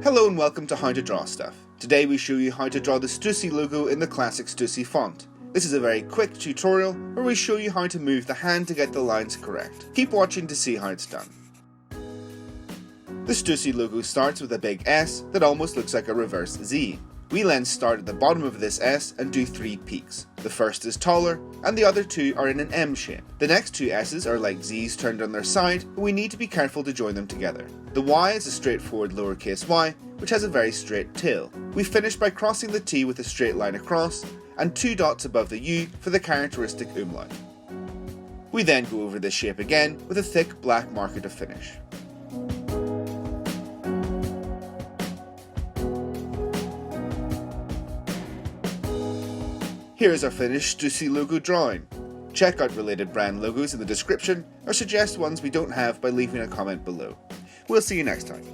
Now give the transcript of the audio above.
Hello and welcome to How to Draw Stuff. Today we show you how to draw the Stüssy logo in the classic Stüssy font. This is a very quick tutorial where we show you how to move the hand to get the lines correct. Keep watching to see how it's done. The Stüssy logo starts with a big S that almost looks like a reverse Z. We then start at the bottom of this S and do 3 peaks. The first is taller, and the other 2 are in an M shape. The next 2 S's are like Z's turned on their side, but we need to be careful to join them together. The Y is a straightforward lowercase y, which has a very straight tail. We finish by crossing the T with a straight line across, and 2 dots above the U for the characteristic umlaut. We then go over this shape again with a thick black marker to finish. Here is our finished Stüssy logo drawing. Check out related brand logos in the description or suggest ones we don't have by leaving a comment below. We'll see you next time.